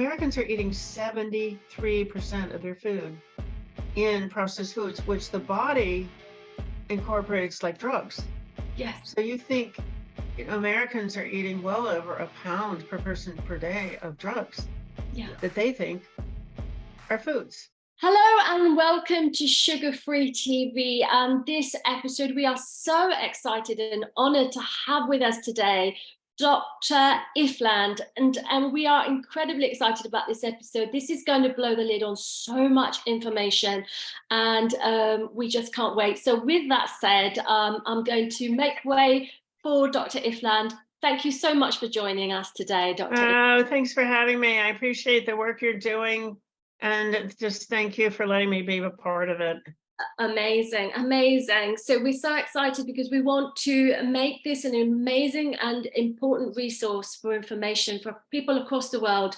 Americans are eating 73% of their food in processed foods, which the body incorporates like drugs. Yes. So you think Americans are eating well over a pound per person per day of drugs that they think are foods. Hello and welcome to Sugar Free TV. This episode, we are so excited and honored to have with us today Dr. Ifland, and we are incredibly excited about this episode. This is going to blow the lid on so much information, and we just can't wait. So with that said, I'm going to make way for Dr. Ifland. Thank you so much for joining us today, Dr. Thanks for having me. I appreciate the work you're doing, and just thank you for letting me be a part of it. Amazing. So we're so excited because we want to make this an amazing and important resource for information for people across the world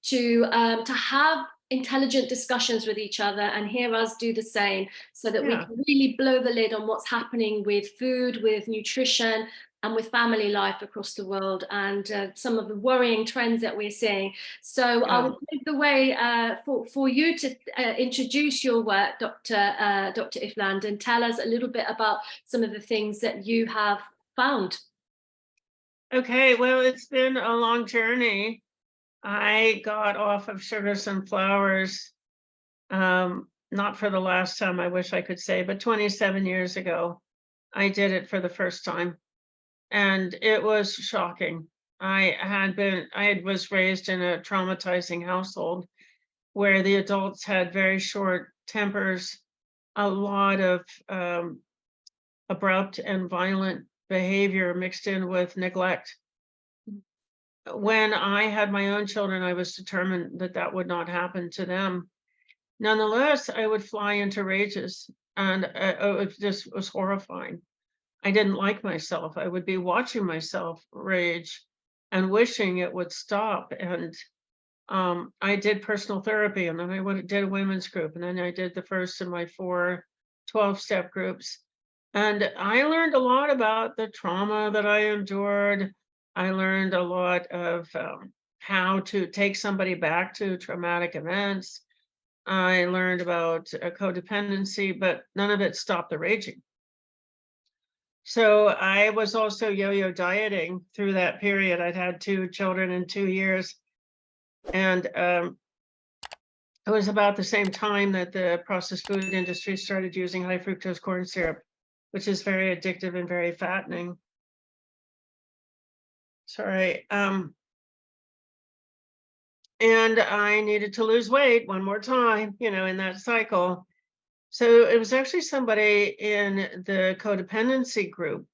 to have intelligent discussions with each other and hear us do the same, so that we can really blow the lid on what's happening with food, with nutrition, and with family life across the world, and some of the worrying trends that we're seeing. So I will give the way for you to introduce your work, Dr. Ifland, and tell us a little bit about some of the things that you have found. Okay, well, it's been a long journey. I got off of sugars and flours, not for the last time, I wish I could say, but 27 years ago, I did it for the first time. And it was shocking. I was raised in a traumatizing household where the adults had very short tempers, a lot of abrupt and violent behavior mixed in with neglect. When I had my own children, I was determined that that would not happen to them. Nonetheless, I would fly into rages, and it just was horrifying. I didn't like myself. I would be watching myself rage and wishing it would stop. And I did personal therapy, and then I did a women's group, and then I did the first of my 4 12-step groups. And I learned a lot about the trauma that I endured. I learned a lot of how to take somebody back to traumatic events. I learned about codependency, but none of it stopped the raging. So I was also yo-yo dieting through that period. I'd had 2 children in 2 years. And it was about the same time that the processed food industry started using high fructose corn syrup, which is very addictive and very fattening. Sorry. And I needed to lose weight one more time, in that cycle. So it was actually somebody in the codependency group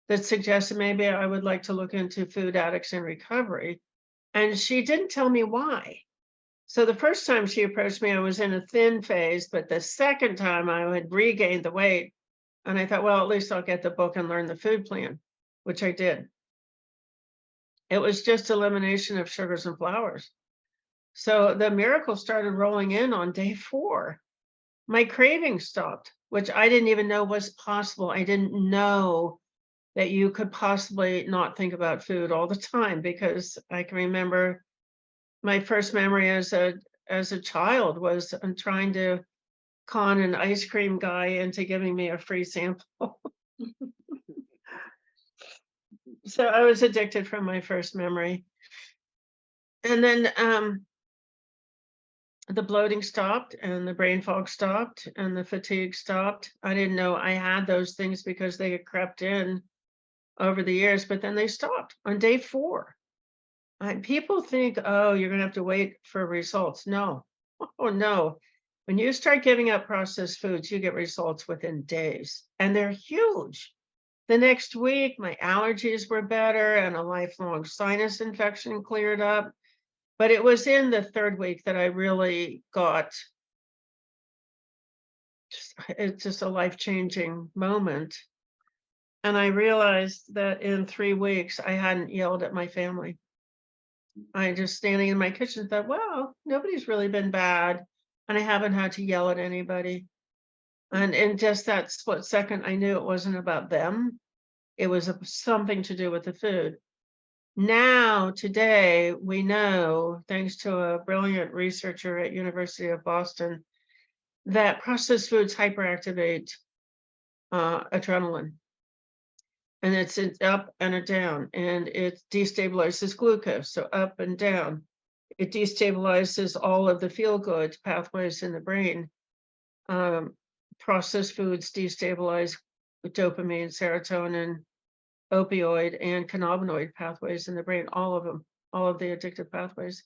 that suggested maybe I would like to look into food addicts in recovery. And she didn't tell me why. So the first time she approached me, I was in a thin phase, but the second time I had regained the weight. And I thought, well, at least I'll get the book and learn the food plan, which I did. It was just elimination of sugars and flours. So the miracle started rolling in on day 4. My craving stopped, which I didn't even know was possible. I didn't know that you could possibly not think about food all the time, because I can remember my first memory as a child was trying to con an ice cream guy into giving me a free sample. So I was addicted from my first memory. And then the bloating stopped, and the brain fog stopped, and the fatigue stopped. I didn't know I had those things because they had crept in over the years, but then they stopped on day 4. People think, oh, you're going to have to wait for results. No. Oh, no. When you start giving up processed foods, you get results within days, and they're huge. The next week, my allergies were better, and a lifelong sinus infection cleared up. But it was in the 3rd week that I really got it's just a life-changing moment. And I realized that in 3 weeks, I hadn't yelled at my family. I just standing in my kitchen thought, well, nobody's really been bad, and I haven't had to yell at anybody. And in just that split second, I knew it wasn't about them. It was something to do with the food. Now, today, we know, thanks to a brilliant researcher at University of Boston, that processed foods hyperactivate adrenaline. And it's an up and a down, and it destabilizes glucose, so up and down. It destabilizes all of the feel-good pathways in the brain. Processed foods destabilize dopamine, serotonin, opioid, and cannabinoid pathways in the brain, all of them, all of the addictive pathways.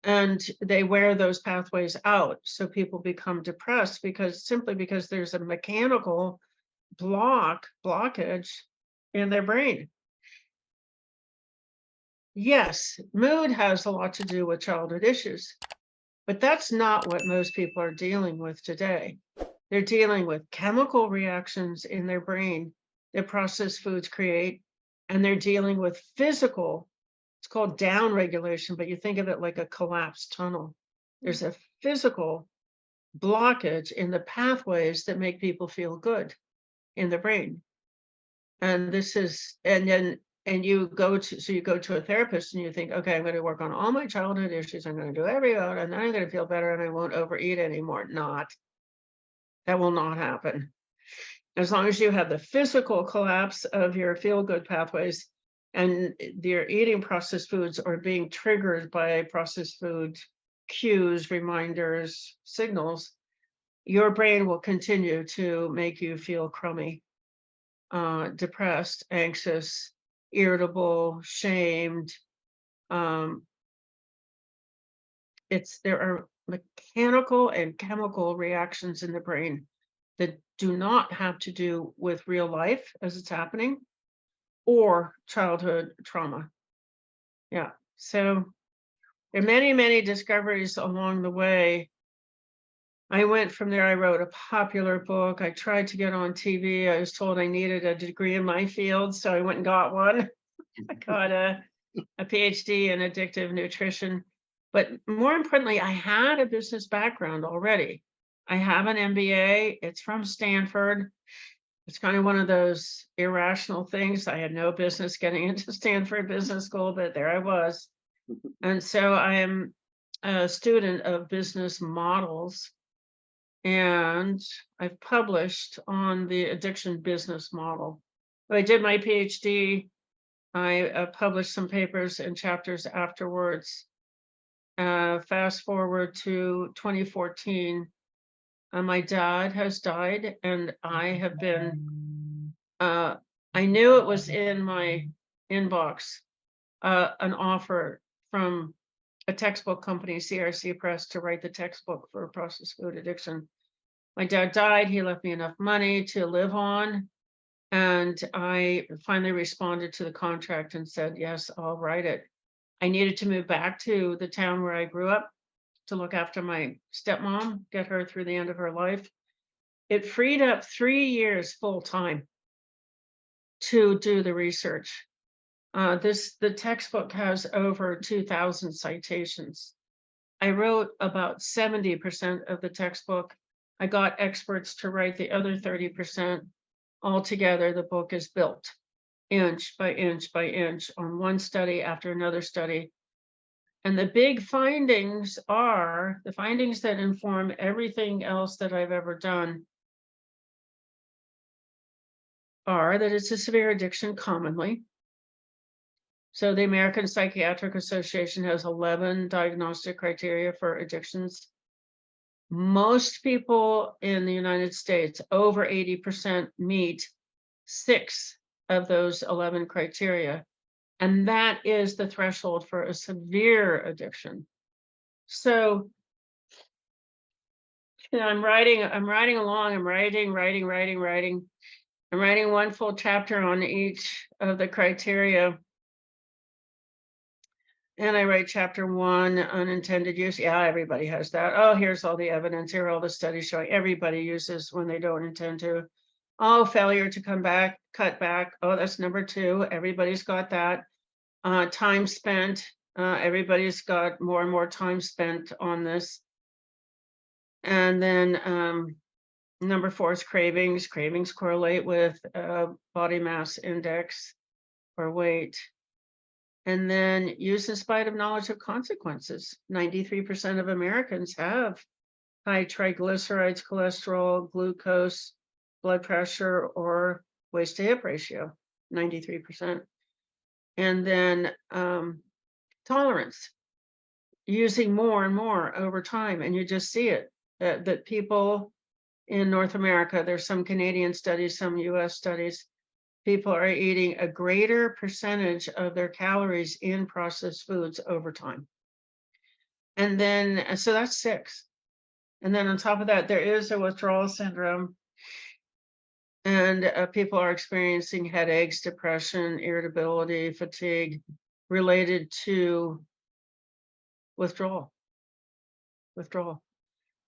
And they wear those pathways out. So people become depressed simply because there's a mechanical blockage in their brain. Yes, mood has a lot to do with childhood issues, but that's not what most people are dealing with today. They're dealing with chemical reactions in their brain that processed foods create, and they're dealing with physical, it's called down regulation, but you think of it like a collapsed tunnel. There's a physical blockage in the pathways that make people feel good in the brain. And you go to a therapist and you think, okay, I'm going to work on all my childhood issues. I'm going to do every one, and then I'm going to feel better and I won't overeat anymore. That will not happen. As long as you have the physical collapse of your feel-good pathways and your eating processed foods or being triggered by processed food cues, reminders, signals, your brain will continue to make you feel crummy, depressed, anxious, irritable, shamed. There are mechanical and chemical reactions in the brain that do not have to do with real life as it's happening or childhood trauma. Yeah. So there are many, many discoveries along the way. I went from there. I wrote a popular book. I tried to get on TV. I was told I needed a degree in my field, so I went and got one. I got a PhD in addictive nutrition. But more importantly, I had a business background already. I have an MBA. It's from Stanford. It's kind of one of those irrational things. I had no business getting into Stanford Business School, but there I was. And so I am a student of business models, and I've published on the addiction business model. I did my PhD. I published some papers and chapters afterwards. Fast forward to 2014, my dad has died, and I have been, I knew it was in my inbox, an offer from a textbook company, CRC Press, to write the textbook for processed food addiction. My dad died. He left me enough money to live on. And I finally responded to the contract and said, yes, I'll write it. I needed to move back to the town where I grew up to look after my stepmom, get her through the end of her life. It freed up 3 years full time to do the research. The textbook has over 2,000 citations. I wrote about 70% of the textbook. I got experts to write the other 30%. Altogether, the book is built inch by inch by inch on one study after another study. And the big findings are the findings that inform everything else that I've ever done are that it's a severe addiction commonly. So the American Psychiatric Association has 11 diagnostic criteria for addictions. Most people in the United States, over 80%, meet 6 of those 11 criteria. And that is the threshold for a severe addiction. So I'm writing along, I'm writing. I'm writing one full chapter on each of the criteria. And I write chapter 1, unintended use. Yeah, everybody has that. Oh, here's all the evidence. Here are all the studies showing everybody uses when they don't intend to. Oh, failure to cut back. Oh, that's number 2. Everybody's got that. Time spent. Everybody's got more and more time spent on this. And then number 4 is cravings. Cravings correlate with body mass index or weight. And then use in spite of knowledge of consequences. 93% of Americans have high triglycerides, cholesterol, glucose, blood pressure, or waist to hip ratio, 93%. And then tolerance, using more and more over time. And you just see it that people in North America, there's some Canadian studies, some US studies, people are eating a greater percentage of their calories in processed foods over time. And then, so that's 6. And then on top of that, there is a withdrawal syndrome, and people are experiencing headaches, depression, irritability, fatigue related to withdrawal.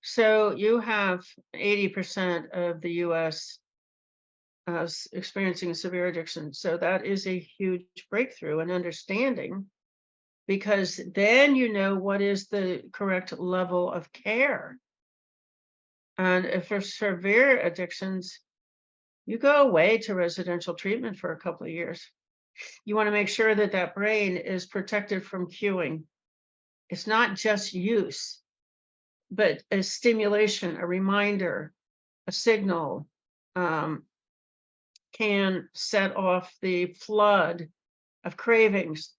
So you have 80% of the US experiencing severe addiction. So that is a huge breakthrough in understanding, because then you know what is the correct level of care. And if for severe addictions, you go away to residential treatment for a couple of years. You want to make sure that that brain is protected from cueing. It's not just use, but a stimulation, a reminder, a signal can set off the flood of cravings.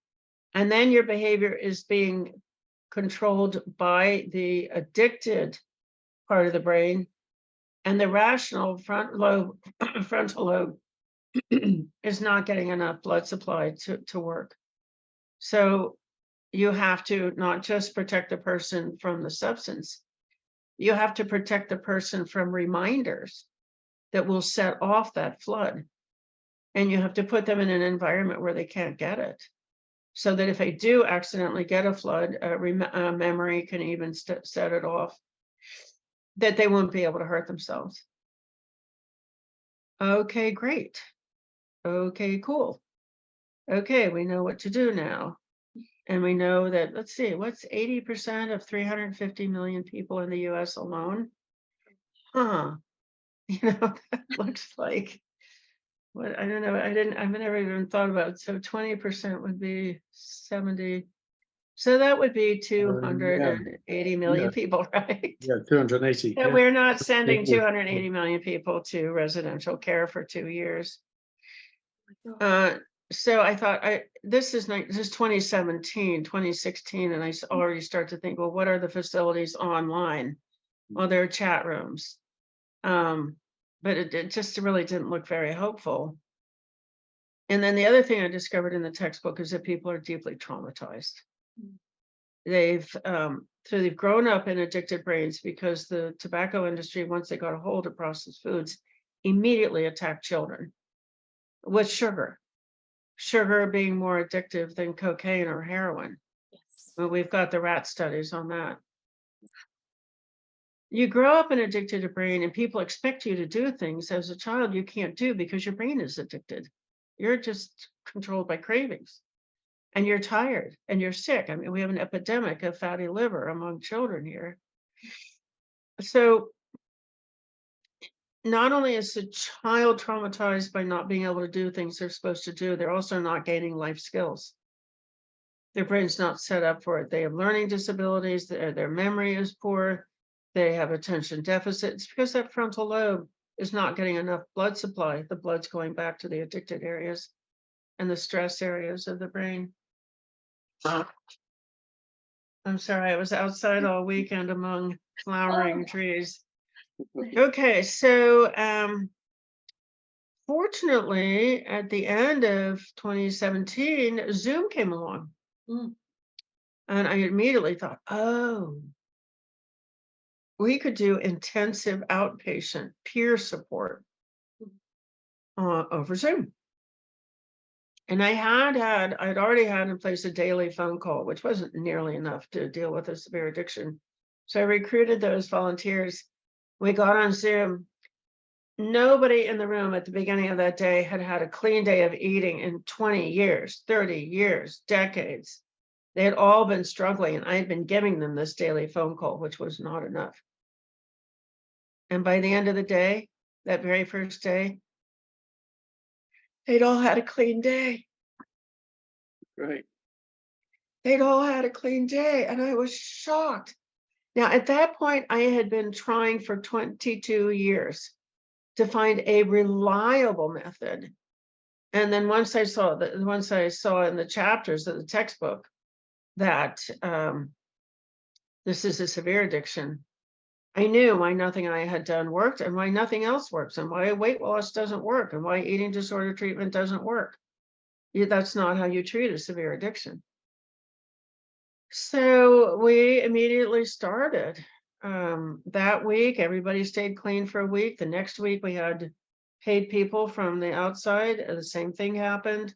And then your behavior is being controlled by the addicted part of the brain, and the rational frontal lobe is not getting enough blood supply to work. So you have to not just protect the person from the substance, you have to protect the person from reminders that will set off that flood. And you have to put them in an environment where they can't get it, so that if they do accidentally get a flood, memory can even set it off, that they won't be able to hurt themselves. Okay, great. Okay, cool. Okay, we know what to do now. And we know that, let's see, what's 80% of 350 million people in the US alone? Huh. That looks like, what, I don't know. I've never even thought about it. So 20% would be 70. So that would be Yeah, 280 million yeah, people, right? yeah, 280. That Yeah. we're not sending People. 280 million people to residential care for 2 years. So I thought, this is 2017, 2016, and I already start to think, well, what are the facilities online? Well, there are chat rooms, but it just really didn't look very hopeful. And then the other thing I discovered in the textbook is that people are deeply traumatized. They've grown up in addicted brains because the tobacco industry, once they got a hold of processed foods, immediately attacked children with sugar being more addictive than cocaine or heroin. Yes. Well, we've got the rat studies on that. You grow up in an addicted brain, and people expect you to do things as a child you can't do because your brain is addicted. You're just controlled by cravings, and you're tired and you're sick. I mean, we have an epidemic of fatty liver among children here. So not only is the child traumatized by not being able to do things they're supposed to do, they're also not gaining life skills. Their brain's not set up for it. They have learning disabilities, their memory is poor, they have attention deficits because that frontal lobe is not getting enough blood supply. The blood's going back to the addicted areas and the stress areas of the brain. I'm sorry, I was outside all weekend among flowering trees. Okay, so fortunately, at the end of 2017, Zoom came along. And I immediately thought, oh, we could do intensive outpatient peer support over Zoom. And I'd already had in place a daily phone call, which wasn't nearly enough to deal with a severe addiction. So I recruited those volunteers. We got on Zoom. Nobody in the room at the beginning of that day had had a clean day of eating in 20 years, 30 years, decades. They had all been struggling, and I had been giving them this daily phone call, which was not enough. And by the end of the day, that very first day, they'd all had a clean day. Great. they'd all had a clean day, and I was shocked. Now, at that point, I had been trying for 22 years to find a reliable method. And then once I saw in the chapters of the textbook that this is a severe addiction, I knew why nothing I had done worked and why nothing else works and why weight loss doesn't work and why eating disorder treatment doesn't work. That's not how you treat a severe addiction. So we immediately started. That week, everybody stayed clean for a week. The next week, we had paid people from the outside. The same thing happened.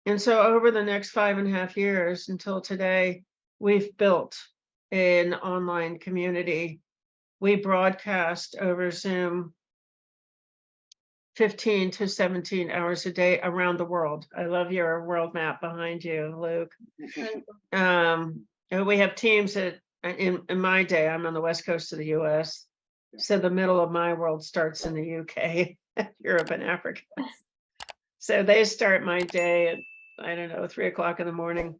And so over the next 5.5 years until today, we've built an online community. We broadcast over Zoom 15 to 17 hours a day around the world. I love your world map behind you, Luke. And we have teams that in my day, I'm on the west coast of the US. So the middle of my world starts in the UK, Europe and Africa. So they start my day at, I don't know, 3 o'clock in the morning.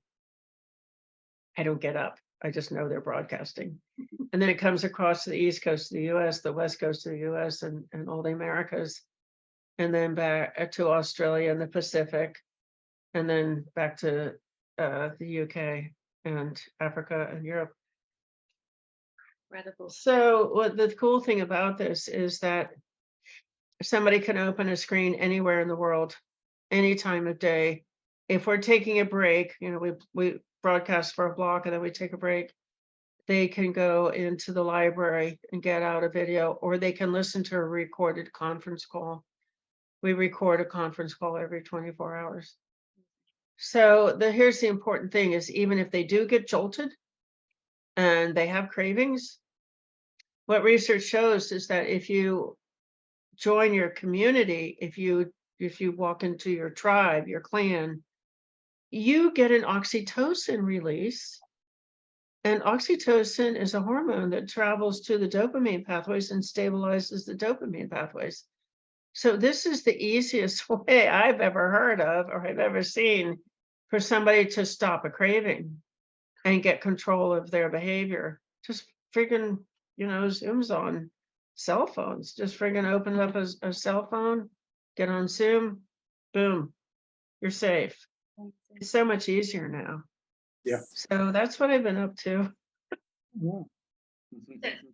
I don't get up. I just know they're broadcasting. And then it comes across to the east coast of the US, the west coast of the US, and all the Americas. And then back to Australia and the Pacific, and then back to the UK and Africa and Europe. Incredible. So what the cool thing about this is that somebody can open a screen anywhere in the world, any time of day. If we're taking a break, we broadcast for a block and then we take a break. They can go into the library and get out a video, or they can listen to a recorded conference call. We record a conference call every 24 hours. So here's the important thing is even if they do get jolted and they have cravings, what research shows is that if you join your community, if you walk into your tribe, your clan, you get an oxytocin release. And oxytocin is a hormone that travels to the dopamine pathways and stabilizes the dopamine pathways. So this is the easiest way I've ever heard of or I've ever seen for somebody to stop a craving and get control of their behavior. Just freaking, Zoom's on cell phones. Just freaking open up a cell phone, get on Zoom, boom, you're safe. It's so much easier now. Yeah. So that's what I've been up to. Yeah.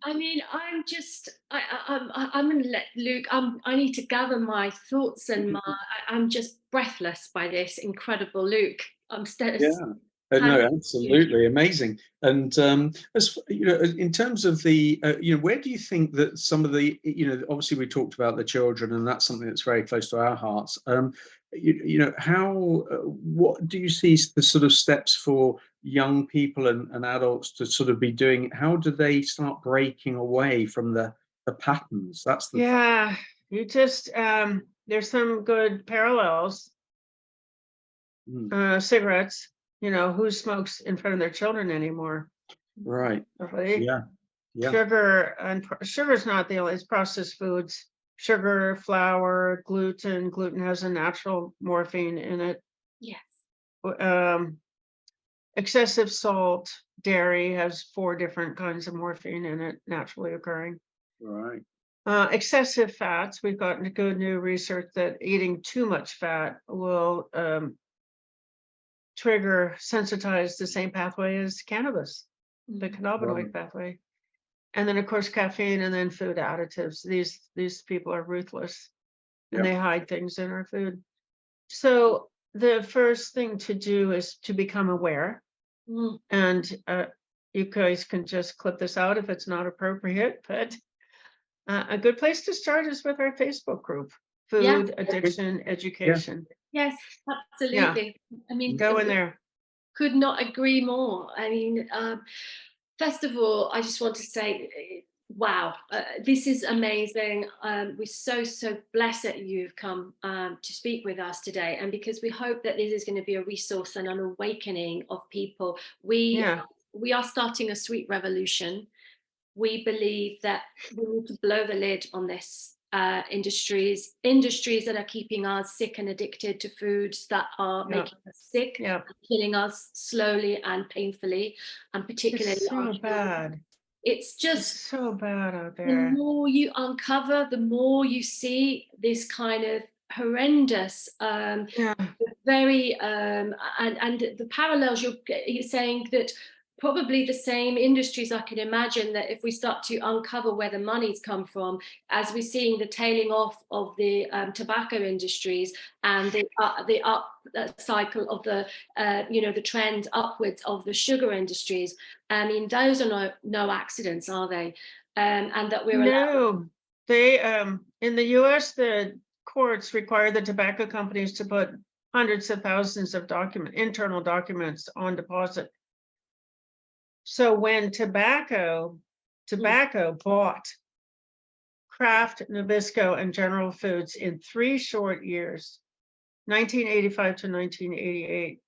I mean, I'm going to let Luke. I need to gather my thoughts and I'm just breathless by this incredible Luke. Yeah. No, absolutely amazing. And as in terms of the, where do you think that some of the, obviously we talked about the children, and that's something that's very close to our hearts. What do you see the sort of steps for young people and adults to sort of be doing? How do they start breaking away from the patterns? That's the Yeah, you just there's some good parallels. Cigarettes, who smokes in front of their children anymore? Right. Nobody. Yeah. Sugar's not the only, it's processed foods. Sugar, flour, gluten. Gluten has a natural morphine in it. Yes. Excessive salt, dairy has 4 different kinds of morphine in it, naturally occurring. Right. Excessive fats, we've gotten good new research that eating too much fat will sensitize the same pathway as cannabis, the cannabinoid pathway. And then of course caffeine, and then food additives. These people are ruthless and they hide things in our food. So the first thing to do is to become aware. And you guys can just clip this out if it's not appropriate, but a good place to start is with our Facebook group, Food Addiction Education. Yes, absolutely. I mean, go in there. Could not agree more. I mean, first of all, I just want to say, wow, this is amazing. We're so blessed that you've come to speak with us today, and because we hope that this is going to be a resource and an awakening of people. We are starting a sweet revolution. We believe that we need to blow the lid on this industries that are keeping us sick and addicted to foods that are making us sick, Yeah. and killing us slowly and painfully, and particularly It's our so children. bad. It's It's just so bad out the there. more you uncover, the more you see this kind of horrendous, Yeah. very and the parallels you're saying, that probably the same industries, I can imagine that if we start to uncover where the money's come from, as we're seeing the tailing off of the tobacco industries, and the up cycle of the the trend upwards of the sugar industries. I mean, those are no accidents, are they? And that we're allowed. No, they in the US, the courts require the tobacco companies to put hundreds of thousands of internal documents on deposit. So when tobacco bought Kraft, Nabisco, and General Foods in 3 short years, 1985 to 1988.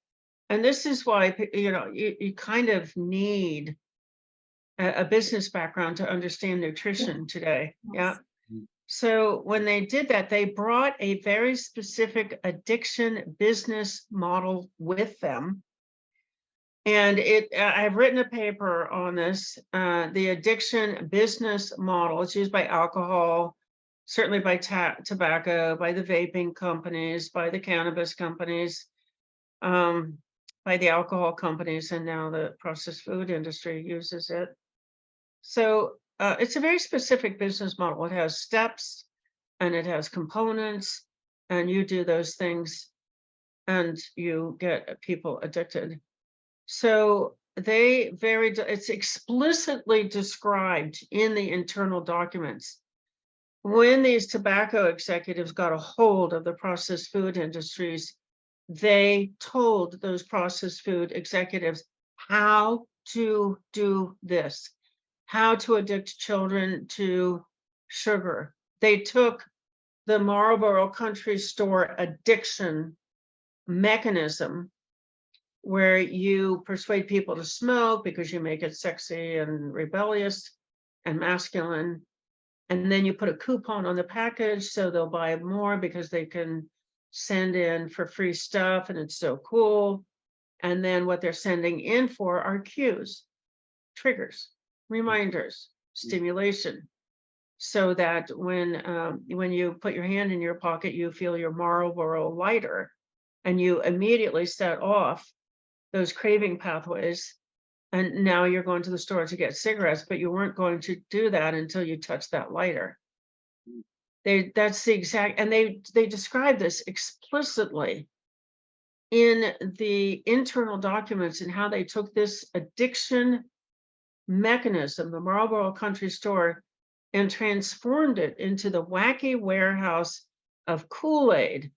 And this is why, you kind of need a business background to understand nutrition today. Yeah. So when they did that, they brought a very specific addiction business model with them. And I've written a paper on this, the addiction business model. It's used by alcohol, certainly by tobacco, by the vaping companies, by the cannabis companies, by the alcohol companies, and now the processed food industry uses it. So it's a very specific business model. It has steps and it has components, and you do those things and you get people addicted. So it's explicitly described in the internal documents. When these tobacco executives got a hold of the processed food industries, they told those processed food executives how to do this, how to addict children to sugar. They took the Marlboro Country Store addiction mechanism, where you persuade people to smoke because you make it sexy and rebellious and masculine. And then you put a coupon on the package so they'll buy more because they can send in for free stuff and it's so cool. And then what they're sending in for are cues, triggers, reminders, stimulation, so that when you put your hand in your pocket, you feel your Marlboro lighter, and you immediately set off those craving pathways. And now you're going to the store to get cigarettes, but you weren't going to do that until you touch that lighter. That's the exact, and they describe this explicitly in the internal documents, and how they took this addiction mechanism, the Marlboro Country Store, and transformed it into the wacky warehouse of Kool-Aid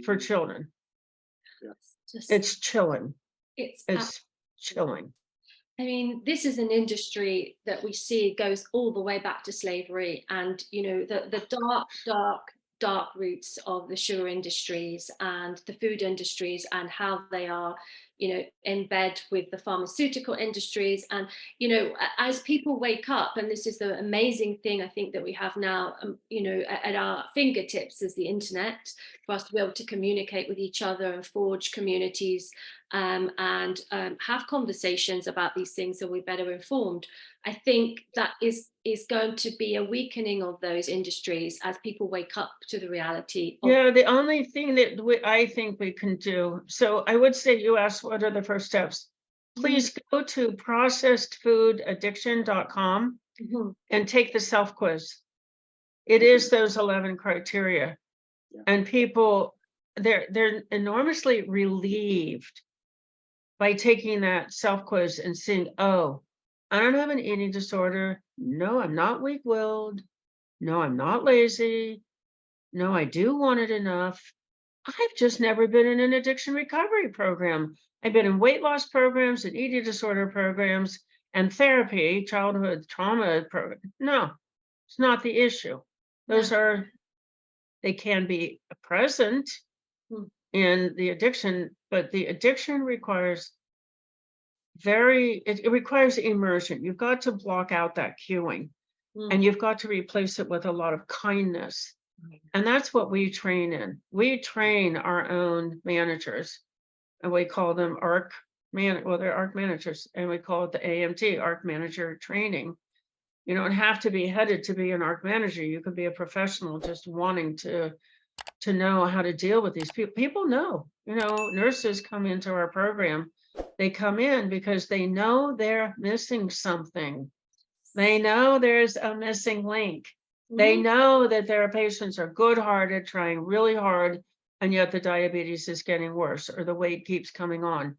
for children. It's chilling. It's chilling. I mean, this is an industry that we see goes all the way back to slavery, and the dark roots of the sugar industries and the food industries, and how they are in bed with the pharmaceutical industries. And as people wake up, and this is the amazing thing I think that we have now, at our fingertips, is the internet, for us to be able to communicate with each other and forge communities, and have conversations about these things so we're better informed. I think that is going to be a weakening of those industries as people wake up to the reality of. Yeah, the only thing that I think we can do, so I would say, you asked what are the first steps. Please go to processedfoodaddiction.com and take the self-quiz. It is those 11 criteria. Yeah. And people, they're enormously relieved by taking that self-quiz and seeing, oh, I don't have an eating disorder. No, I'm not weak-willed. No, I'm not lazy. No, I do want it enough. I've just never been in an addiction recovery program. I've been in weight loss programs and eating disorder programs and therapy, childhood trauma program. No, it's not the issue. Those they can be present in the addiction, but the addiction requires it requires immersion. You've got to block out that cueing. and you've got to replace it with a lot of kindness. And that's what we train in. We train our own managers, and we call them they're ARC managers, and we call it the AMT, ARC Manager Training. You don't have to be headed to be an ARC manager. You could be a professional just wanting to know how to deal with these people. People know, nurses come into our program. They come in because they know they're missing something. They know there's a missing link. They know that their patients are good-hearted, trying really hard, and yet the diabetes is getting worse, or the weight keeps coming on.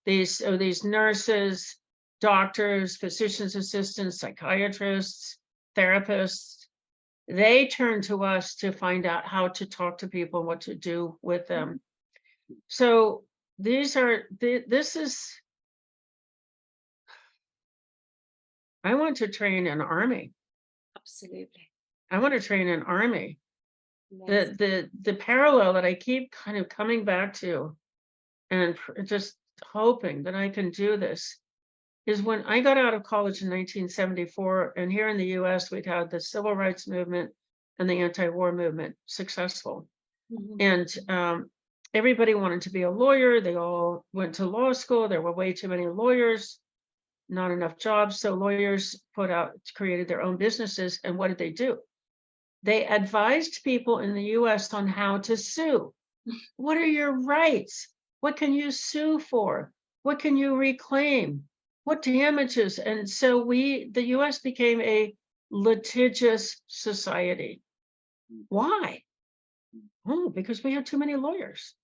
These nurses, doctors, physician's assistants, psychiatrists, therapists, they turn to us to find out how to talk to people, what to do with them. So this is, I want to train an army. Absolutely. I want to train an army. Amazing. The parallel that I keep kind of coming back to and just hoping that I can do this is when I got out of college in 1974, and here in the US, we'd had the civil rights movement and the anti-war movement successful. And everybody wanted to be a lawyer. They all went to law school. There were way too many lawyers, not enough jobs. So lawyers created their own businesses. And what did they do? They advised people in the US on how to sue. What are your rights? What can you sue for? What can you reclaim? What damages? And so the US became a litigious society. Why? Oh, because we had too many lawyers.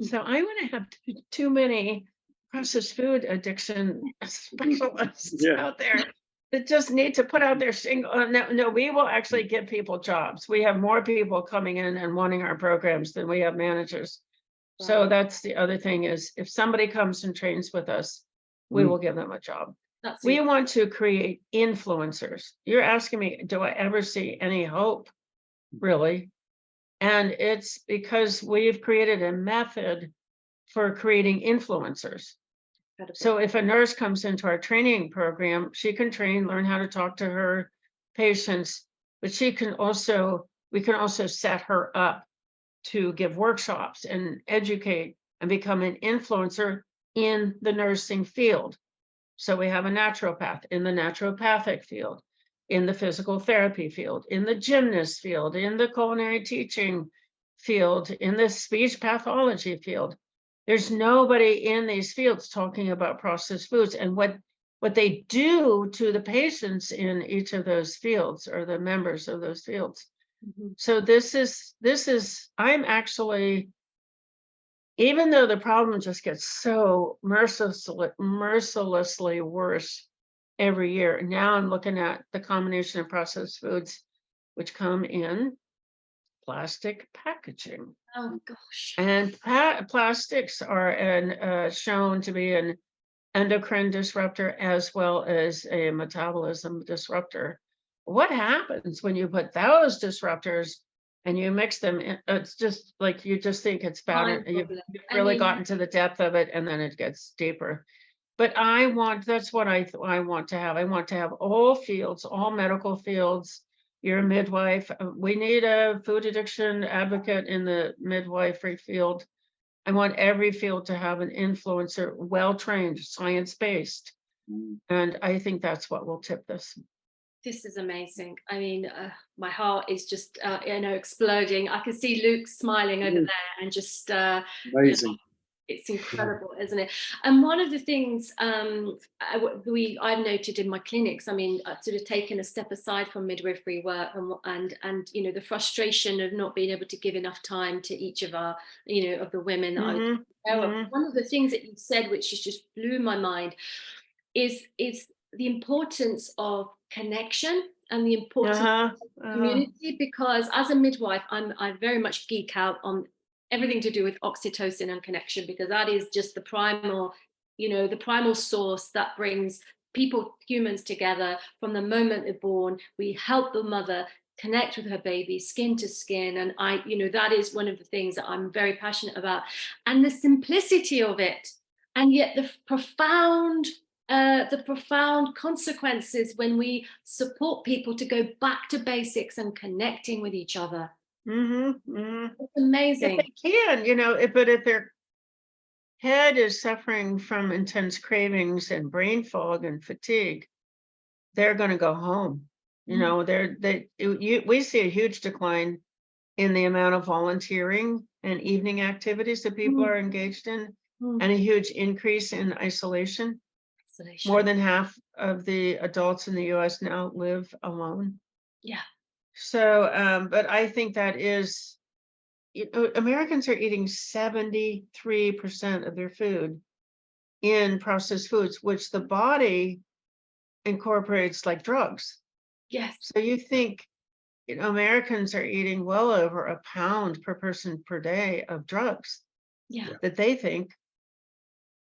So I want to have too many processed food addiction specialists out there that just need to put out their single. No, we will actually give people jobs. We have more people coming in and wanting our programs than we have managers. So that's the other thing is if somebody comes and trains with us, we will give them a job. We want to create influencers. You're asking me, do I ever see any hope? Really? And it's because we've created a method for creating influencers. So if a nurse comes into our training program, she can learn how to talk to her patients, but we can also set her up to give workshops and educate and become an influencer in the nursing field. So we have a naturopath in the naturopathic field, in the physical therapy field, in the gymnast field, in the culinary teaching field, in the speech pathology field. There's nobody in these fields talking about processed foods and what they do to the patients in each of those fields or the members of those fields. So I'm actually, even though the problem just gets so mercilessly worse every year, now I'm looking at the combination of processed foods, which come in plastic packaging. Oh gosh. And plastics are shown to be an endocrine disruptor as well as a metabolism disruptor. What happens when you put those disruptors and you mix them in? It's just like you just think it's bad. You've really gotten to the depth of it, and then it gets deeper. But that's what I want to have. I want to have all fields, all medical fields. You're a midwife. We need a food addiction advocate in the midwifery field. I want every field to have an influencer, well-trained, science-based. And I think that's what will tip this. This is amazing. I mean, my heart is just, exploding. I can see Luke smiling over there and just, amazing. It's incredible, isn't it? And one of the things I've noted in my clinics, I mean, I've sort of taken a step aside from midwifery work and the frustration of not being able to give enough time to each of our, of the women that I was taking care of. One of the things that you said, which just blew my mind, is the importance of connection and the importance of community, because as a midwife, I very much geek out on everything to do with oxytocin and connection, because that is just the primal source that brings humans together from the moment they're born. We help the mother connect with her baby skin to skin, and that is one of the things that I'm very passionate about, and the simplicity of it, and yet the profound the profound consequences when we support people to go back to basics and connecting with each other. It's If amazing. they can, but if their head is suffering from intense cravings and brain fog and fatigue, they're going to go home. We see a huge decline in the amount of volunteering and evening activities that people are engaged in, and a huge increase in isolation. More than half of the adults in the US now live alone. Yeah. So, but I think that is, Americans are eating 73% of their food in processed foods, which the body incorporates like drugs. Yes. So you think, Americans are eating well over a pound per person per day of drugs that they think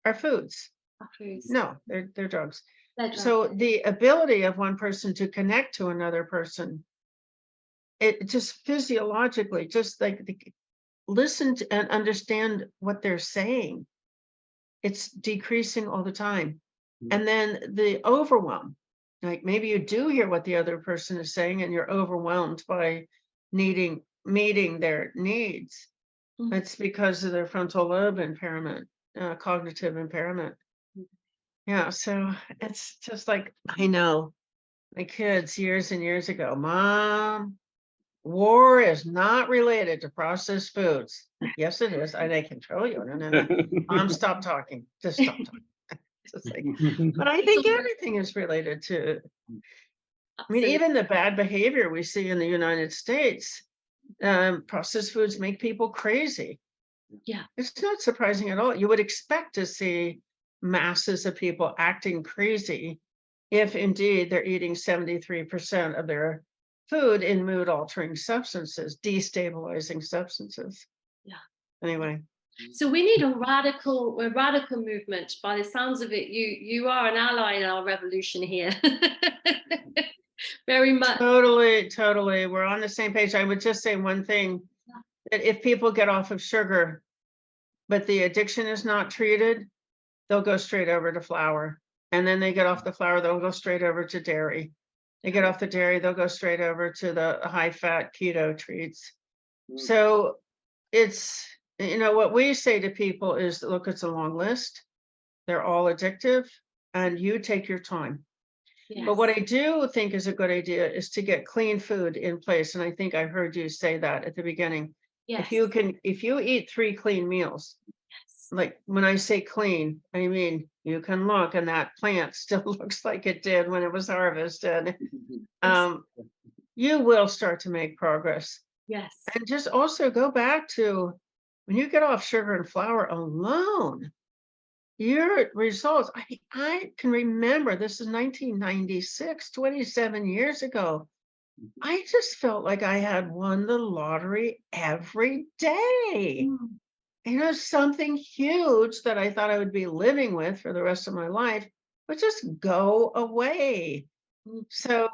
are foods. No, they're drugs. So the ability of one person to connect to another person, it just physiologically, just like listen to and understand what they're saying, it's decreasing all the time. And then the overwhelm, like maybe you do hear what the other person is saying and you're overwhelmed by meeting their needs. It's because of their frontal lobe impairment, cognitive impairment. Yeah, so it's just like, I know my kids years and years ago, Mom, war is not related to processed foods. Yes, it is. They control you. No. Mom, stop talking. Just stop talking. Just like, but I think everything is related to, even the bad behavior we see in the United States, processed foods make people crazy. Yeah. It's not surprising at all. You would expect to see masses of people acting crazy if indeed they're eating 73% of their food in mood altering substances, destabilizing substances. Yeah. Anyway. So we need a radical movement. By the sounds of it, you are an ally in our revolution here. Very much. Totally. We're on the same page. I would just say one thing, that if people get off of sugar, but the addiction is not treated, they'll go straight over to flour. And then they get off the flour, they'll go straight over to dairy. They get off the dairy, they'll go straight over to the high fat keto treats. So it's, what we say to people is, look, it's a long list. They're all addictive and you take your time. Yes. But what I do think is a good idea is to get clean food in place. And I think I heard you say that at the beginning. Yes. If you eat 3 clean meals, like when I say clean, I mean, you can look and that plant still looks like it did when it was harvested. You will start to make progress. Yes. And just also go back to when you get off sugar and flour alone, your results, I can remember, this is 1996, 27 years ago. I just felt like I had won the lottery every day. Something huge that I thought I would be living with for the rest of my life would just go away. So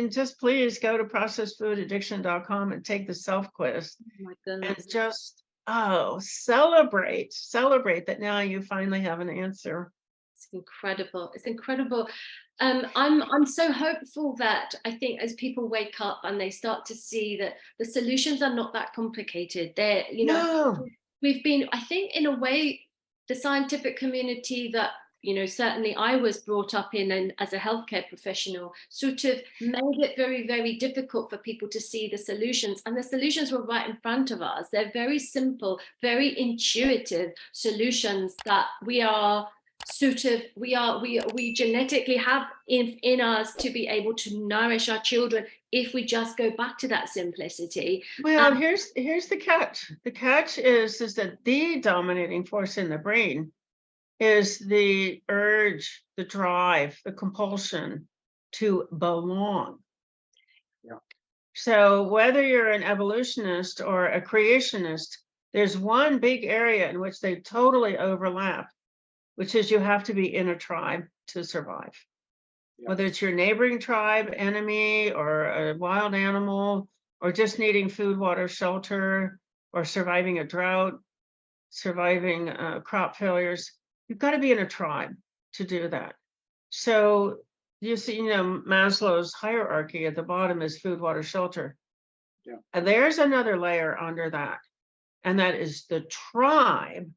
just please go to processedfoodaddiction.com and take the self quiz. Oh my goodness. And just, celebrate that now you finally have an answer. It's incredible. It's incredible. I'm so hopeful that I think as people wake up and they start to see that the solutions are not that complicated. No. We've been, I think, in a way, the scientific community that, certainly I was brought up in and as a healthcare professional, sort of made it very, very difficult for people to see the solutions. And the solutions were right in front of us. They're very simple, very intuitive solutions that we genetically have in us to be able to nourish our children if we just go back to that simplicity. Well, here's the catch. The catch is that the dominating force in the brain is the urge, the drive, the compulsion to belong. Yeah. So whether you're an evolutionist or a creationist, there's one big area in which they totally overlap, which is you have to be in a tribe to survive. Yeah. Whether it's your neighboring tribe, enemy, or a wild animal, or just needing food, water, shelter, or surviving a drought, surviving crop failures, you've got to be in a tribe to do that. So you see, Maslow's hierarchy at the bottom is food, water, shelter. Yeah. And there's another layer under that. And that is the tribe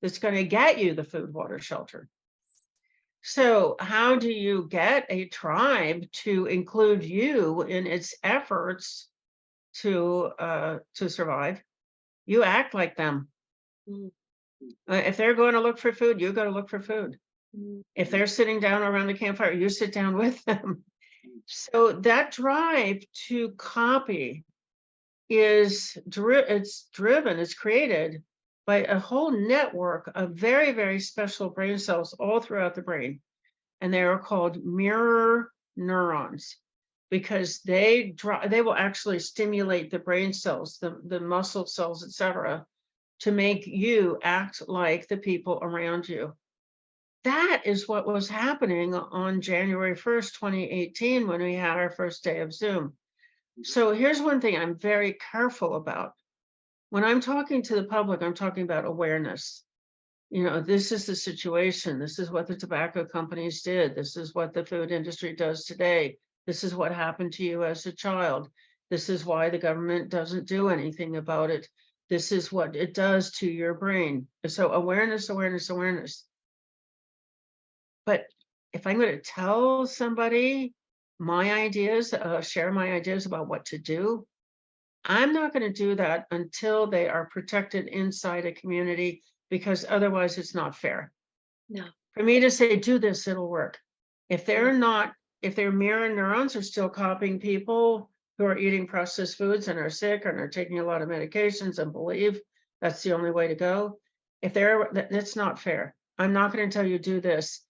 that's going to get you the food, water, shelter. So how do you get a tribe to include you in its efforts to survive? You act like them. Mm. If they're going to look for food, you go to look for food. Mm. If they're sitting down around the campfire, you sit down with them. So that drive to copy is it's created by a whole network of very, very special brain cells all throughout the brain. And they are called mirror neurons because they will actually stimulate the brain cells, the muscle cells, etc., to make you act like the people around you. That is what was happening on January 1st, 2018, when we had our first day of Zoom. So here's one thing I'm very careful about. When I'm talking to the public, I'm talking about awareness. This is the situation. This is what the tobacco companies did. This is what the food industry does today. This is what happened to you as a child. This is why the government doesn't do anything about it. This is what it does to your brain. So awareness, awareness, awareness. But if I'm going to tell somebody my ideas, share my ideas about what to do, I'm not going to do that until they are protected inside a community, because otherwise it's not fair. No. For me to say, do this, it'll work. If they're not, if their mirror neurons are still copying people who are eating processed foods and are sick and are taking a lot of medications and believe that's the only way to go, that's not fair. I'm not going to tell you do this,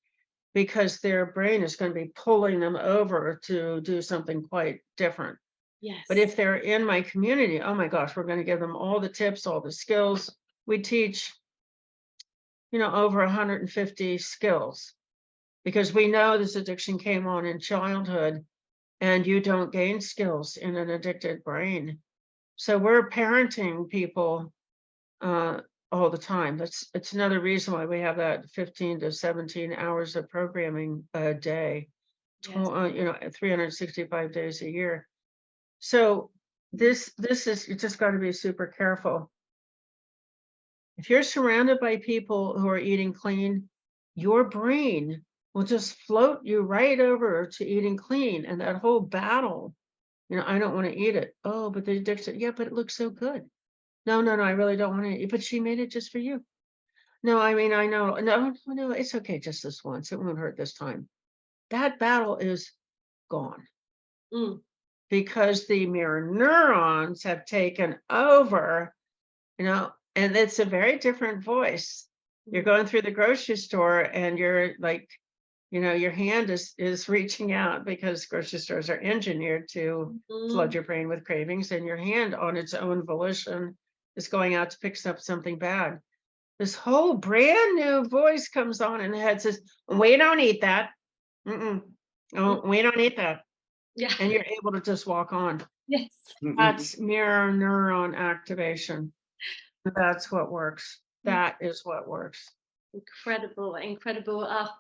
because their brain is going to be pulling them over to do something quite different. Yes. But if they're in my community, oh my gosh, we're going to give them all the tips, all the skills. We teach, over 150 skills, because we know this addiction came on in childhood and you don't gain skills in an addicted brain. So we're parenting people all the time. It's another reason why we have that 15 to 17 hours of programming a day, Yes. 365 days a year. So this is, you just got to be super careful. If you're surrounded by people who are eating clean, your brain will just float you right over to eating clean. And that whole battle, I don't want to eat it. Oh, but the addiction, yeah, but it looks so good. No, I really don't want to eat, but she made it just for you. No, I mean, I know. No, it's okay. Just this once. It won't hurt this time. That battle is gone. Mm. Because the mirror neurons have taken over, and it's a very different voice. You're going through the grocery store and you're like, your hand is reaching out, because grocery stores are engineered to flood your brain with cravings, and your hand on its own volition is going out to pick up something bad. This whole brand new voice comes on in the head, says, we don't eat that. Oh, we don't eat that. Yeah. And you're able to just walk on. Yes. That's mirror neuron activation. That's what works. That is what works. Incredible.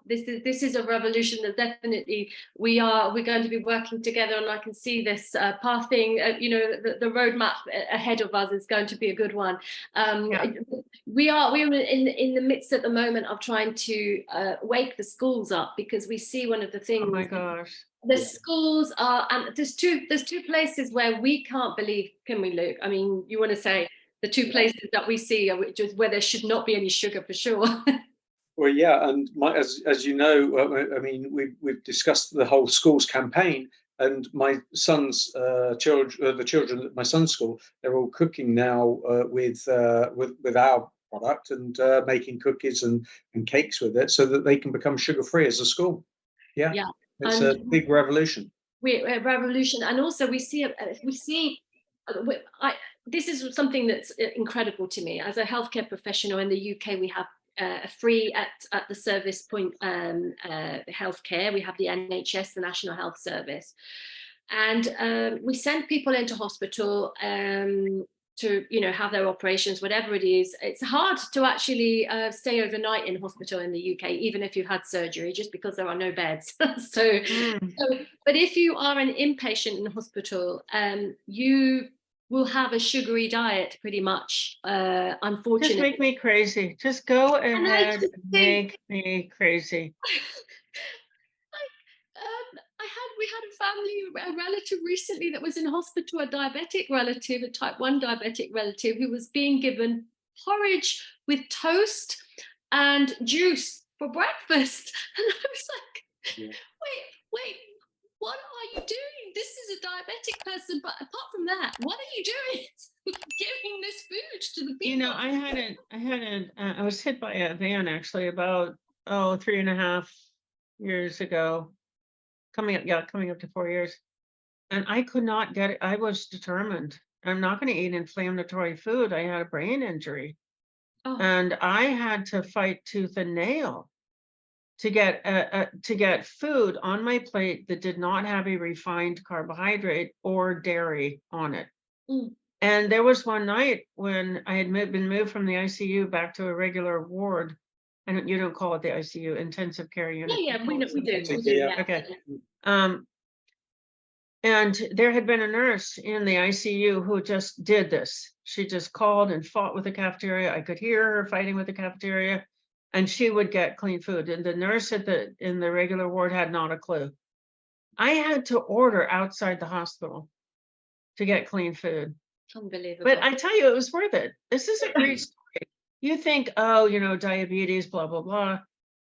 This is a revolution that definitely we're going to be working together, and I can see this pathing. The roadmap ahead of us is going to be a good one. We're in the midst at the moment of trying to wake the schools up, because we see one of the things. Oh my gosh. The schools are, and there's two places where we can't believe. Can we, Luke? I mean, you want to say the two places that we see are just where there should not be any sugar, for sure. Well, yeah, and as you know, I mean, we've discussed the whole schools campaign, and my son's children, the children at my son's school, they're all cooking now with our product, and making cookies and cakes with it, so that they can become sugar free as a school. Yeah. It's a big revolution. A revolution, and also we see. This is something that's incredible to me as a healthcare professional. In the UK, we have free at the service point healthcare. We have the NHS, the National Health Service, and we send people into hospital. to have their operations, whatever it is. It's hard to actually stay overnight in hospital in the UK, even if you've had surgery, just because there are no beds. so, but if you are an inpatient in hospital, you will have a sugary diet pretty much, unfortunately. Just make me crazy. Just go And ahead and make me crazy. We had a relative recently that was in hospital, a diabetic relative, a type 1 diabetic relative, who was being given porridge with toast and juice for breakfast. And I was like, wait, what are you doing? This is a diabetic person, but apart from that, what are you doing? Giving this food to the people. I was hit by a van actually about 3.5 years ago. Coming up to 4 years. And I could not get it. I was determined. I'm not going to eat inflammatory food. I had a brain injury. And I had to fight tooth and nail to get food on my plate that did not have a refined carbohydrate or dairy on it. And there was one night when I had been moved from the ICU back to a regular ward. And you don't call it the ICU, intensive care unit. Yeah, we do. Okay. And there had been a nurse in the ICU who just did this. She just called and fought with the cafeteria. I could hear her fighting with the cafeteria, and she would get clean food. And the nurse in the regular ward had not a clue. I had to order outside the hospital to get clean food. Unbelievable. But I tell you, it was worth it. This is a great story. You think, diabetes, blah, blah, blah.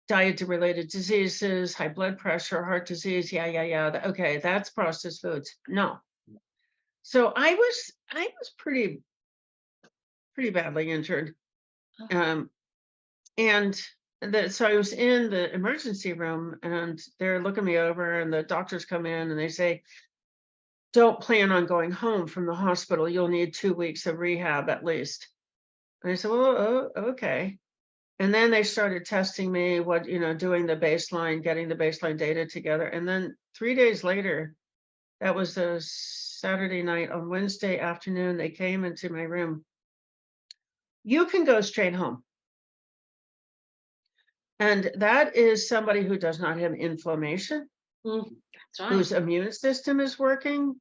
Diet-related diseases, high blood pressure, heart disease, yeah. Okay, that's processed foods. No. So I was pretty badly injured. So I was in the emergency room and they're looking me over and the doctors come in and they say, don't plan on going home from the hospital. You'll need 2 weeks of rehab at least. And I said, well, okay. And then they started testing me, doing the baseline, getting the baseline data together. And then 3 days later, that was a Saturday night, on Wednesday afternoon, they came into my room. You can go straight home. And that is somebody who does not have inflammation, That's right. whose immune system is working,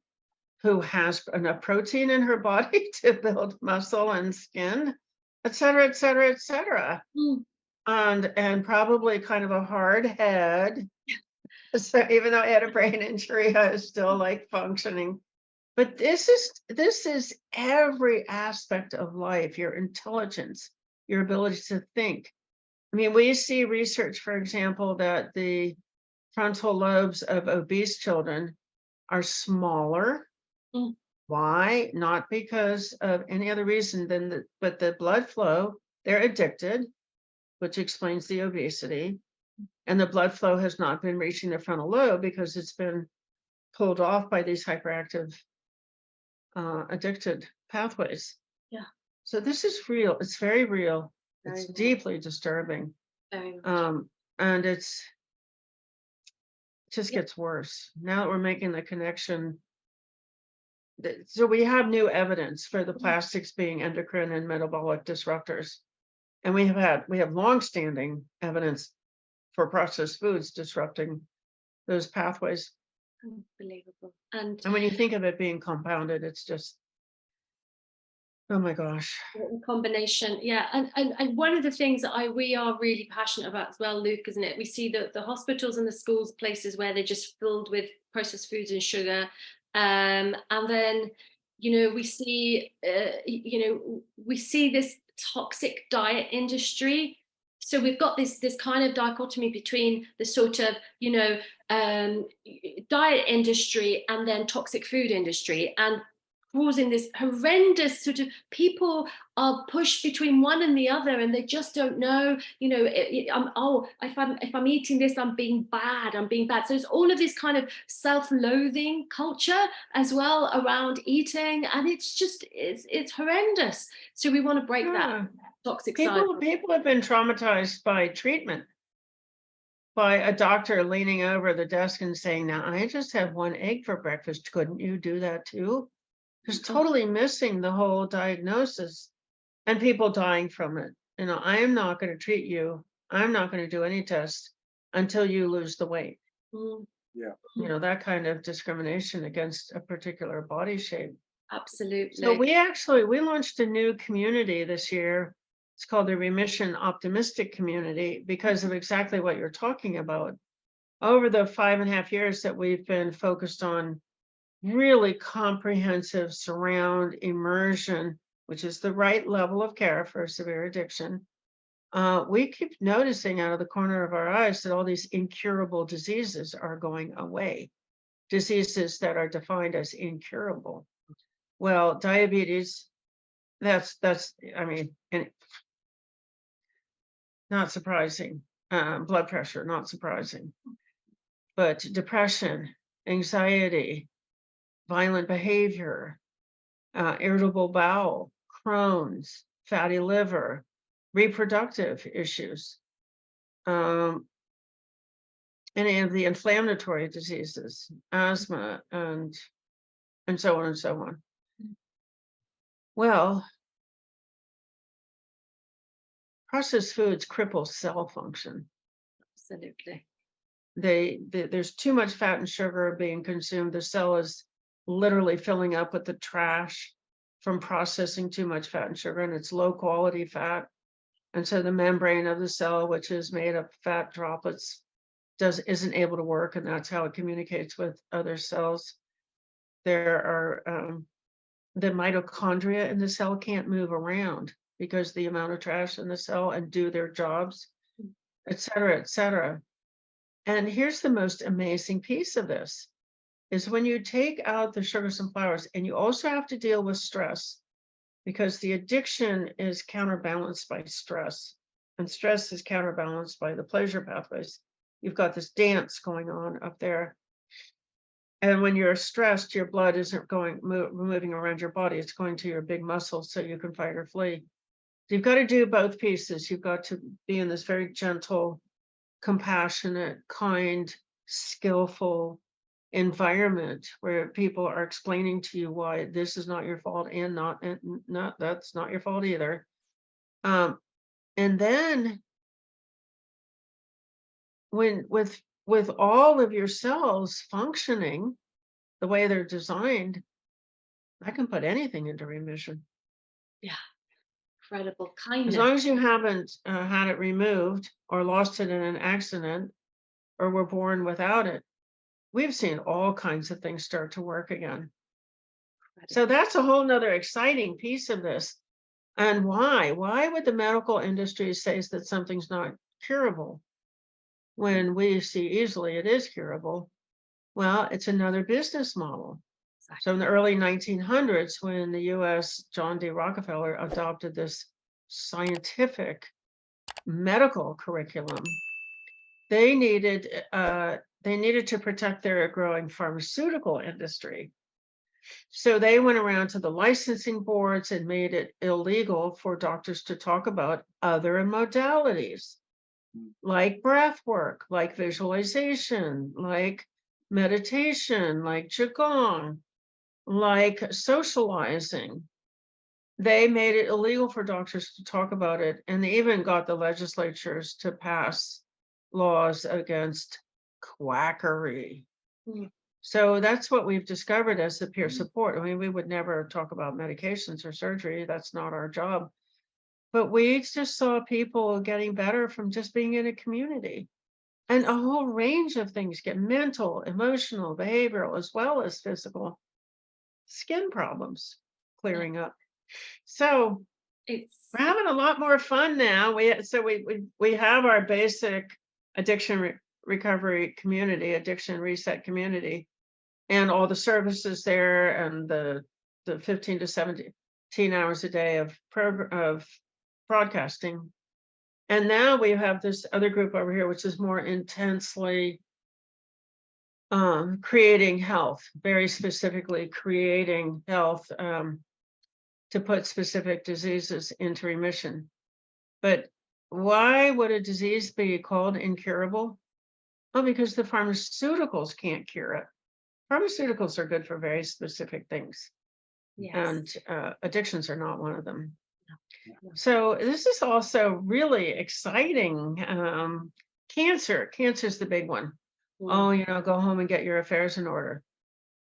who has enough protein in her body to build muscle and skin, et cetera, et cetera, et cetera. And probably kind of a hard head. So even though I had a brain injury, I was still like functioning. But this is every aspect of life, your intelligence, your ability to think. I mean, we see research, for example, that the frontal lobes of obese children are smaller. Why? Not because of any other reason but the blood flow, they're addicted, which explains the obesity. And the blood flow has not been reaching the frontal lobe because it's been pulled off by these hyperactive, addicted pathways. Yeah. So this is real. It's very real. Very it's real. Deeply disturbing. Very much. And it just gets worse. Now that we're making the connection. So we have new evidence for the plastics being endocrine and metabolic disruptors. And we have longstanding evidence for processed foods disrupting those pathways. Unbelievable. And when you think of it being compounded, it's just, oh my gosh. Combination, yeah. And one of the things that we are really passionate about as well, Luke, isn't it? We see that the hospitals and the schools, places where they're just filled with processed foods and sugar. And then, we see, we see this toxic diet industry. So we've got this kind of dichotomy between the sort of, diet industry and then toxic food industry, and causing this horrendous sort of, people are pushed between one and the other, and they just don't know, if I'm eating this, I'm being bad. So there's all of this kind of self-loathing culture as well around eating, and it's horrendous. So we want to break that toxic cycle. People have been traumatized by treatment, by a doctor leaning over the desk and saying, now I just had 1 egg for breakfast. Couldn't you do that too? just totally missing the whole diagnosis and people dying from it. I am not going to treat you. I'm not going to do any tests until you lose the weight. Mm. Yeah. That kind of discrimination against a particular body shape. Absolutely. So we launched a new community this year. It's called the Remission Optimistic Community because of exactly what you're talking about. Over the 5.5 years that we've been focused on really comprehensive surround immersion, which is the right level of care for severe addiction, we keep noticing out of the corner of our eyes that all these incurable diseases are going away, diseases that are defined as incurable. Well, diabetes, that's and not surprising. Blood pressure, not surprising. But depression, anxiety, violent behavior, irritable bowel, Crohn's, fatty liver, reproductive issues, any of the inflammatory diseases, asthma, and so on and so on. Well, processed foods cripple cell function. Absolutely. There's too much fat and sugar being consumed. The cell is literally filling up with the trash from processing too much fat and sugar, and it's low quality fat. And so the membrane of the cell, which is made of fat droplets, isn't able to work, and that's how it communicates with other cells. There are the mitochondria in the cell can't move around because the amount of trash in the cell and do their jobs, et cetera, et cetera. And here's the most amazing piece of this is when you take out the sugars and flours, and you also have to deal with stress because the addiction is counterbalanced by stress, and stress is counterbalanced by the pleasure pathways. You've got this dance going on up there. And when you're stressed, your blood isn't moving around your body. It's going to your big muscles so you can fight or flee. You've got to do both pieces. You've got to be in this very gentle, compassionate, kind, skillful environment where people are explaining to you why this is not your fault and not that's not your fault either. And then when with all of your cells functioning the way they're designed, I can put anything into remission. Yeah. Incredible As kindness. long as you haven't had it removed or lost it in an accident or were born without it, we've seen all kinds of things start to work again. So that's a whole nother exciting piece of this. And why? Why would the medical industry say that something's not curable when we see easily it is curable? Well, it's another business model. So in the early 1900s, when the US, John D. Rockefeller adopted this scientific medical curriculum, they needed to protect their growing pharmaceutical industry. So they went around to the licensing boards and made it illegal for doctors to talk about other modalities like breath work, like visualization, like meditation, like qigong, like socializing. They made it illegal for doctors to talk about it, and they even got the legislatures to pass laws against quackery. So that's what we've discovered as the peer support. I mean, we would never talk about medications or surgery. That's not our job. But we just saw people getting better from just being in a community. And a whole range of things get mental, emotional, behavioral, as well as physical skin problems clearing up. So we're having a lot more fun now. We have our basic addiction recovery community, addiction reset community, and all the services there, and the 15 to 17 hours a day of broadcasting. And now we have this other group over here, which is more intensely creating health, very specifically creating health to put specific diseases into remission. But why would a disease be called incurable? Well, because the pharmaceuticals can't cure it. Pharmaceuticals are good for very specific things. Yes. and addictions are not one of them. Yeah. So this is also really exciting. Cancer is the big one. Oh, go home and get your affairs in order.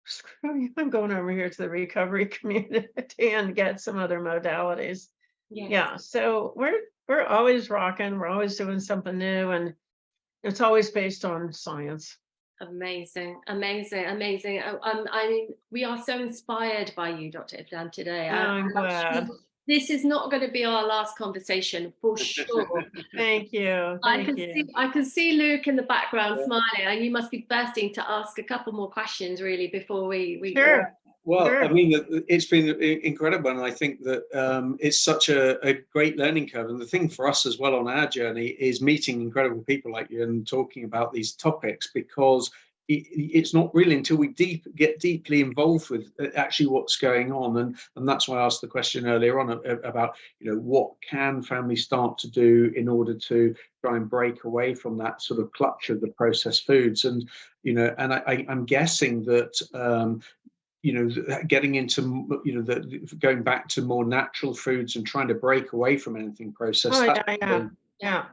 Screw you, I'm going over here to the recovery community and get some other modalities. Yes. Yeah, so we're always rocking, we're always doing something new, and it's always based on science. Amazing, amazing, amazing. I mean, we are so inspired by you, Dr. Ifland, today. I'm I'm glad. sure this is not going to be our last conversation, for sure. Thank you. I Thank you. can see Luke in the background Yeah. smiling, and you must be bursting to ask a couple more questions, really, before we Sure. Well, Sure. I mean, it's been incredible, and I think that it's such a great learning curve. And the thing for us as well on our journey is meeting incredible people like you and talking about these topics, because it's not really until we get deeply involved with actually what's going on, and that's why I asked the question earlier on about what can families start to do in order to try and break away from that sort of clutch of the processed foods, and I'm guessing that. Getting into going back to more natural foods and trying to break away from anything processed. Oh, That's yeah.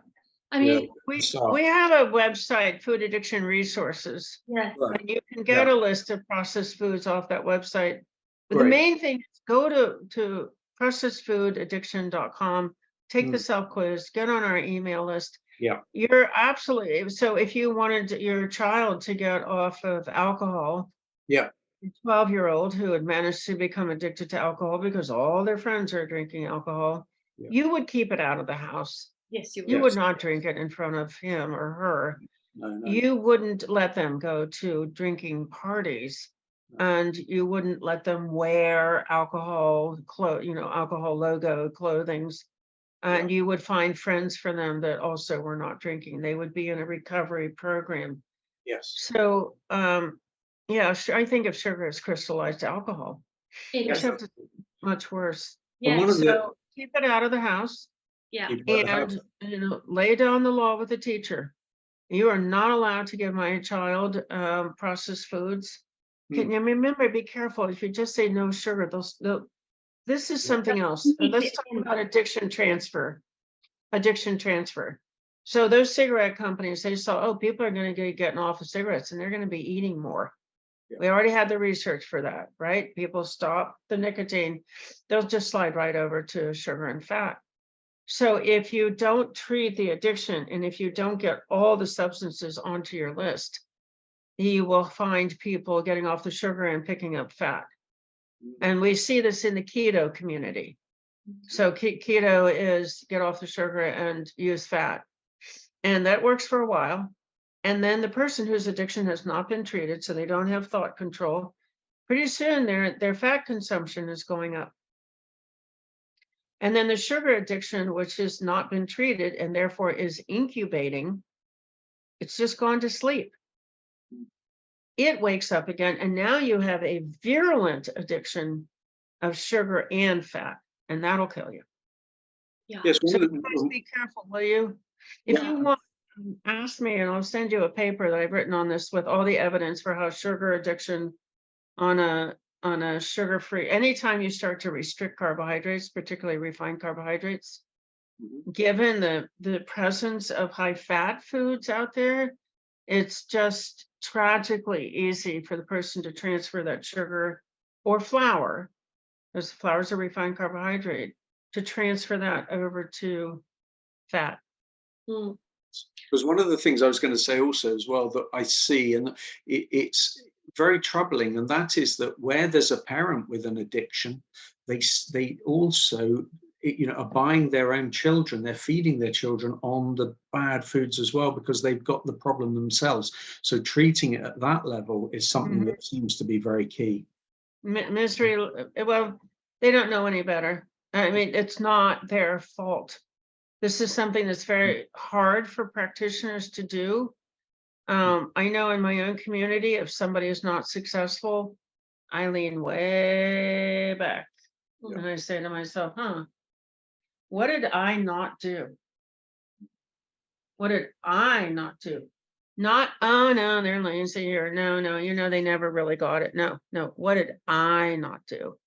I mean, We have a website, Food Addiction Resources, yes, right. and you can get a list of processed foods off that website. But the Great. main thing is go to processedfoodaddiction.com, take the self-quiz, get on our email list. Yeah. You're absolutely, so if you wanted your child to get off of alcohol, Yeah. a 12-year-old who had managed to become addicted to alcohol because all their friends are drinking alcohol, Yeah. you would keep it out of the house. yes, You would not drink it in front of him or her. No. You wouldn't let them go to drinking parties, and you wouldn't let them wear alcohol logo clothings. And you would find friends for them that also were not drinking. They would be in a recovery program. Yes. So, I think of sugar as crystallized alcohol, It is. except it's much worse. And one of the So keep it out of the house Yeah. keep it out of the and house. lay down the law with the teacher. You are not allowed to give my child processed foods. Can you remember? Be careful. If you just say no sugar, this is something else. Let's talk about addiction transfer. Addiction transfer. So those cigarette companies, they saw, oh, people are going to be getting off of cigarettes and they're going to be eating more. Yeah. We already had the research for that, right? People stop the nicotine, they'll just slide right over to sugar and fat. So if you don't treat the addiction, and if you don't get all the substances onto your list, you will find people getting off the sugar and picking up fat. And we see this in the keto community. So keto is get off the sugar and use fat. And that works for a while. And then the person whose addiction has not been treated, so they don't have thought control, pretty soon their fat consumption is going up. And then the sugar addiction, which has not been treated and therefore is incubating, it's just gone to sleep. It wakes up again, and now you have a virulent addiction of sugar and fat, and that'll kill you. Yeah. Yes. So you guys be careful, will you? If you want, ask me, and I'll send you a paper that I've written on this with all the evidence for how sugar addiction on a sugar-free, anytime you start to restrict carbohydrates, particularly refined carbohydrates, given the presence of high fat foods out there, it's just tragically easy for the person to transfer that sugar or flour, because flour is a refined carbohydrate, to transfer that over to fat. Because one of the things I was going to say also as well that I see, and it's very troubling, and that is that where there's a parent with an addiction, they also are buying their own children. They're feeding their children on the bad foods as well, because they've got the problem themselves. So treating it at that level is something that seems to be very key. Misery, well, they don't know any better. I mean, it's not their fault. This is something that's very hard for practitioners to do. I know in my own community, if somebody is not successful, I lean way back and I say to myself, what did I not do? What did I not do? Not, oh no, they're lazy, or no, they never really got it. No, what did I not do?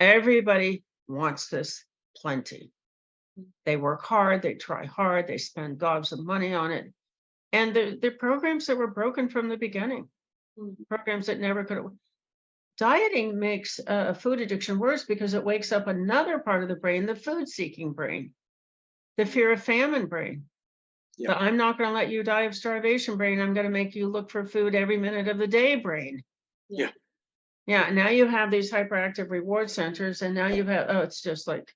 Everybody wants this plenty. They work hard, they try hard, they spend gobs of money on it. And the programs that were broken from the beginning, programs that never could have. Dieting makes a food addiction worse because it wakes up another part of the brain, the food-seeking brain, the fear of famine brain. Yeah. The I'm not going to let you die of starvation brain. I'm going to make you look for food every minute of the day brain. Yeah. Yeah. Now you have these hyperactive reward centers, and now you have, it's just like,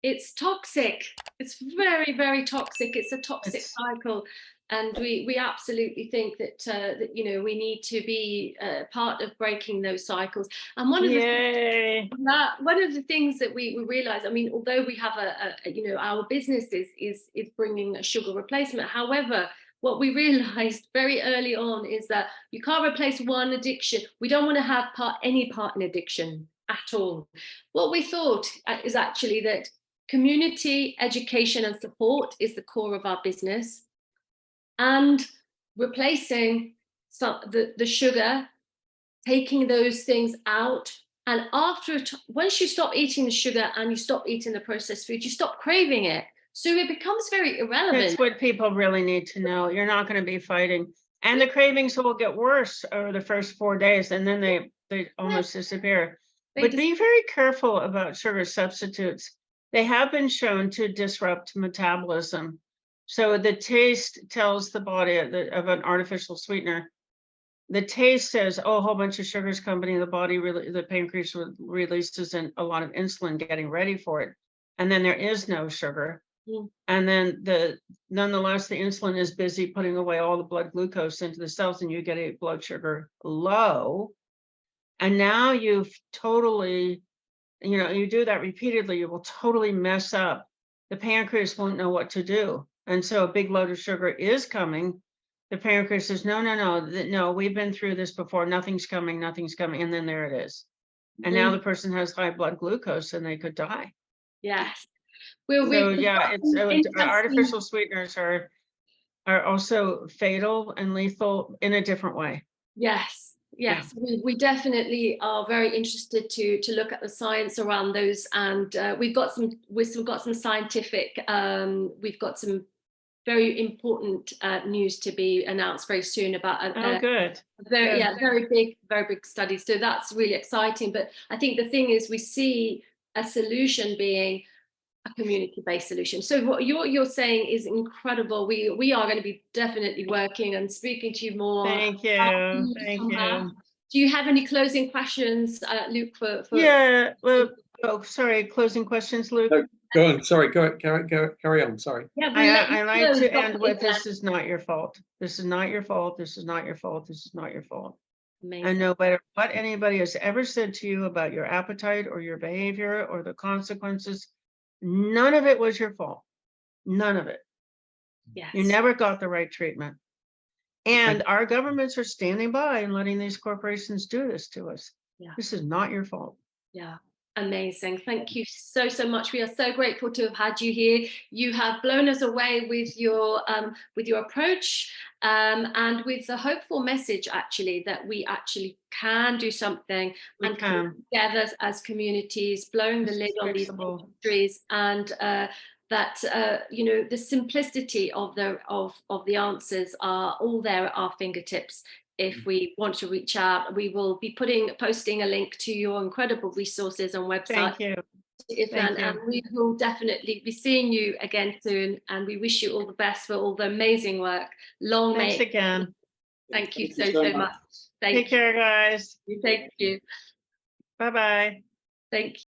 it's toxic. It's very, very toxic. It's a toxic cycle. And we absolutely think that, that, you know, we need to be part of breaking those cycles. And one of the things that we realize, I mean, although we have you know, our business is bringing a sugar replacement. However, what we realized very early on is that you can't replace one addiction. We don't want to have any part in addiction at all. What we thought is actually that community education and support is the core of our business, and replacing the sugar, taking those things out. And once you stop eating the sugar and you stop eating the processed food, you stop craving it. So it becomes very irrelevant. That's what people really need to know. You're not going to be fighting. And the cravings will get worse over the first 4 days, and then they almost disappear. But be very careful about sugar substitutes. They have been shown to disrupt metabolism. So the taste tells the body of an artificial sweetener. The taste says, oh, a whole bunch of sugar is coming. The body the pancreas releases a lot of insulin getting ready for it. And then there is no sugar. And then nonetheless, the insulin is busy putting away all the blood glucose into the cells, and you get a blood sugar low. And now you've totally, you know, you do that repeatedly, you will totally mess up. The pancreas won't know what to do. And so a big load of sugar is coming. The pancreas says, no, we've been through this before. Nothing's coming. And then there it is. And now the person has high blood glucose and they could die. Yes. Artificial sweeteners are also fatal and lethal in a different way. Yes. We definitely are very interested to look at the science around those, and we've got some scientific, we've got some very important news to be announced very soon about very big study. So that's really exciting. But I think the thing is, we see a solution being a community-based solution. So what you're saying is incredible. We are going to be definitely working and speaking to you more. Thank you. Do you have any closing questions, Luke? Yeah. Well, sorry. Closing questions, Luke. No, go on. Sorry. Carry on. Sorry. Yeah, I like to end with, this is not your fault. This is not your fault. This is not your fault. This is not your fault. Amazing. And no matter what anybody has ever said to you about your appetite or your behavior or the consequences, none of it was your fault. None of it. Yes. You never got the right treatment. And our governments are standing by and letting these corporations do this to us. Yeah. This is not your fault. Yeah. Amazing. Thank you so much. We are so grateful to have had you here. You have blown us away with your approach, and with the hopeful message, actually, that we actually can do something and come together as communities, blowing the lid on these industries, and that you know, the simplicity of the answers are all there at our fingertips. If we want to reach out, we will be posting a link to your incredible resources and website. Thank you. And we will definitely be seeing you again soon. And we wish you all the best for all the amazing work. Thanks again. Thank you so much. Take care, guys. Thank you. Bye-bye. Thank you.